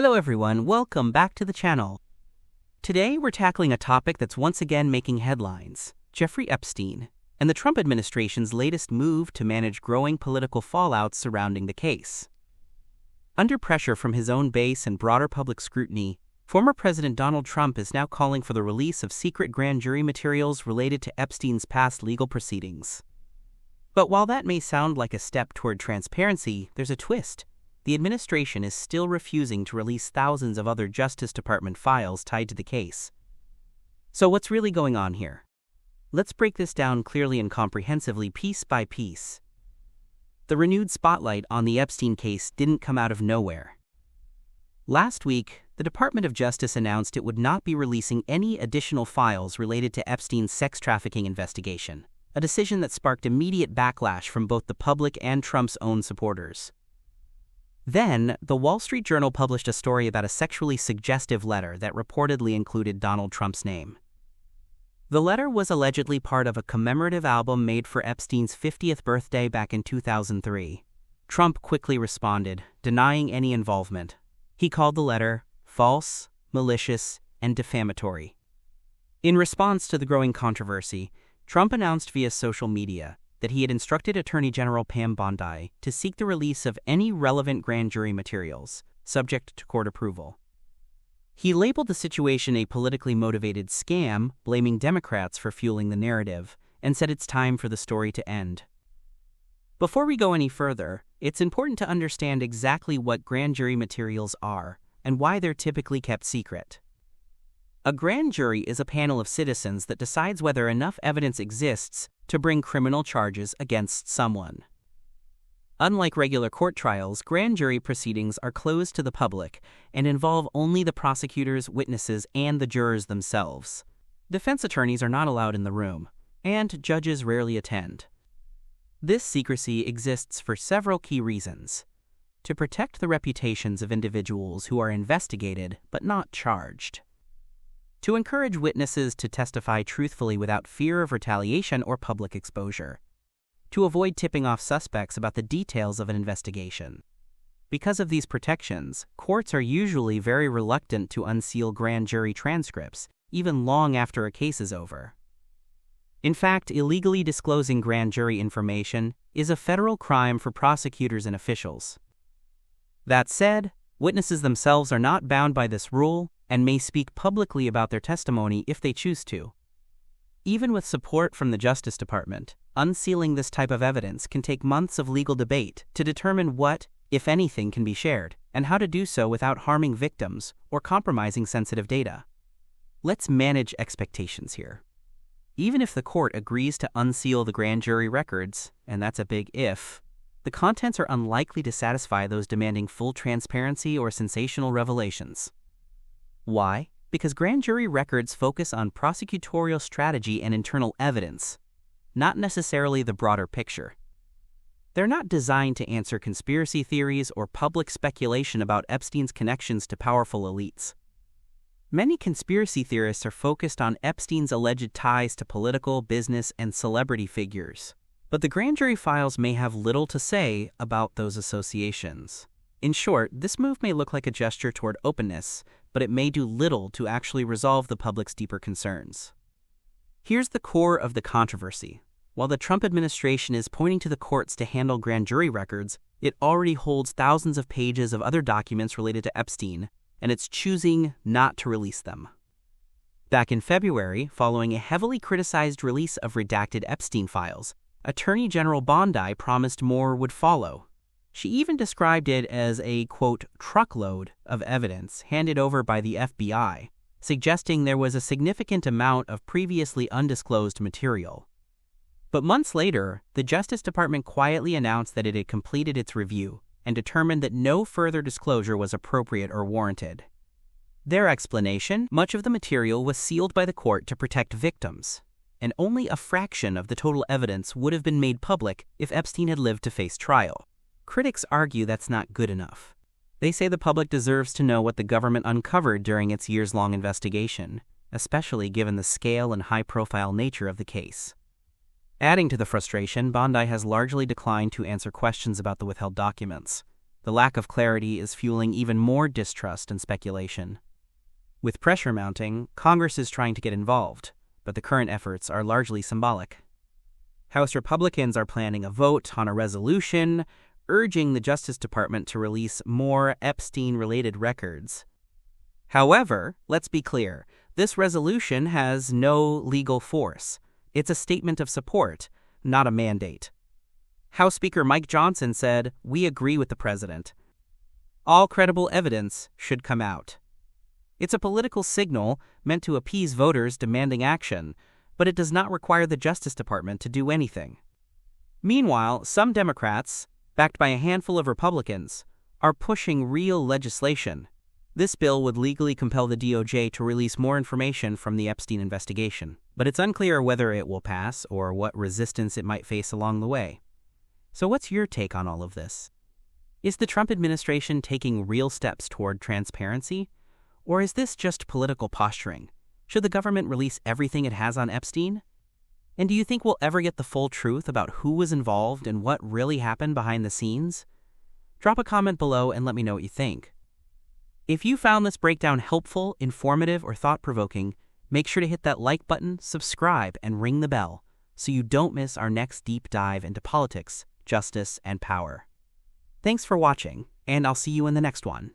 Hello everyone, welcome back to the channel. Today we're tackling a topic that's once again making headlines: Jeffrey Epstein, and the Trump administration's latest move to manage growing political fallout surrounding the case. Under pressure from his own base and broader public scrutiny, former President Donald Trump is now calling for the release of secret grand jury materials related to Epstein's past legal proceedings. But while that may sound like a step toward transparency, there's a twist. The administration is still refusing to release thousands of other Justice Department files tied to the case. So what's really going on here? Let's break this down clearly and comprehensively, piece by piece. The renewed spotlight on the Epstein case didn't come out of nowhere. Last week, the Department of Justice announced it would not be releasing any additional files related to Epstein's sex trafficking investigation, a decision that sparked immediate backlash from both the public and Trump's own supporters. Then, the Wall Street Journal published a story about a sexually suggestive letter that reportedly included Donald Trump's name. The letter was allegedly part of a commemorative album made for Epstein's 50th birthday back in 2003. Trump quickly responded, denying any involvement. He called the letter false, malicious, and defamatory. In response to the growing controversy, Trump announced via social media that he had instructed Attorney General Pam Bondi to seek the release of any relevant grand jury materials, subject to court approval. He labeled the situation a politically motivated scam, blaming Democrats for fueling the narrative, and said it's time for the story to end. Before we go any further, it's important to understand exactly what grand jury materials are and why they're typically kept secret. A grand jury is a panel of citizens that decides whether enough evidence exists to bring criminal charges against someone. Unlike regular court trials, grand jury proceedings are closed to the public and involve only the prosecutors, witnesses, and the jurors themselves. Defense attorneys are not allowed in the room, and judges rarely attend. This secrecy exists for several key reasons: to protect the reputations of individuals who are investigated but not charged, to encourage witnesses to testify truthfully without fear of retaliation or public exposure, to avoid tipping off suspects about the details of an investigation. Because of these protections, courts are usually very reluctant to unseal grand jury transcripts, even long after a case is over. In fact, illegally disclosing grand jury information is a federal crime for prosecutors and officials. That said, witnesses themselves are not bound by this rule and may speak publicly about their testimony if they choose to. Even with support from the Justice Department, unsealing this type of evidence can take months of legal debate to determine what, if anything, can be shared, and how to do so without harming victims or compromising sensitive data. Let's manage expectations here. Even if the court agrees to unseal the grand jury records, and that's a big if, the contents are unlikely to satisfy those demanding full transparency or sensational revelations. Why? Because grand jury records focus on prosecutorial strategy and internal evidence, not necessarily the broader picture. They're not designed to answer conspiracy theories or public speculation about Epstein's connections to powerful elites. Many conspiracy theorists are focused on Epstein's alleged ties to political, business, and celebrity figures, but the grand jury files may have little to say about those associations. In short, this move may look like a gesture toward openness, but it may do little to actually resolve the public's deeper concerns. Here's the core of the controversy. While the Trump administration is pointing to the courts to handle grand jury records, it already holds thousands of pages of other documents related to Epstein, and it's choosing not to release them. Back in February, following a heavily criticized release of redacted Epstein files, Attorney General Bondi promised more would follow. She even described it as a, quote, truckload of evidence handed over by the FBI, suggesting there was a significant amount of previously undisclosed material. But months later, the Justice Department quietly announced that it had completed its review and determined that no further disclosure was appropriate or warranted. Their explanation: much of the material was sealed by the court to protect victims, and only a fraction of the total evidence would have been made public if Epstein had lived to face trial. Critics argue that's not good enough. They say the public deserves to know what the government uncovered during its years-long investigation, especially given the scale and high-profile nature of the case. Adding to the frustration, Bondi has largely declined to answer questions about the withheld documents. The lack of clarity is fueling even more distrust and speculation. With pressure mounting, Congress is trying to get involved, but the current efforts are largely symbolic. House Republicans are planning a vote on a resolution urging the Justice Department to release more Epstein-related records. However, let's be clear, this resolution has no legal force. It's a statement of support, not a mandate. House Speaker Mike Johnson said, "We agree with the president. All credible evidence should come out." It's a political signal meant to appease voters demanding action, but it does not require the Justice Department to do anything. Meanwhile, some Democrats, backed by a handful of Republicans, are pushing real legislation. This bill would legally compel the DOJ to release more information from the Epstein investigation, but it's unclear whether it will pass or what resistance it might face along the way. So what's your take on all of this? Is the Trump administration taking real steps toward transparency? Or is this just political posturing? Should the government release everything it has on Epstein? And do you think we'll ever get the full truth about who was involved and what really happened behind the scenes? Drop a comment below and let me know what you think. If you found this breakdown helpful, informative, or thought-provoking, make sure to hit that like button, subscribe, and ring the bell so you don't miss our next deep dive into politics, justice, and power. Thanks for watching, and I'll see you in the next one.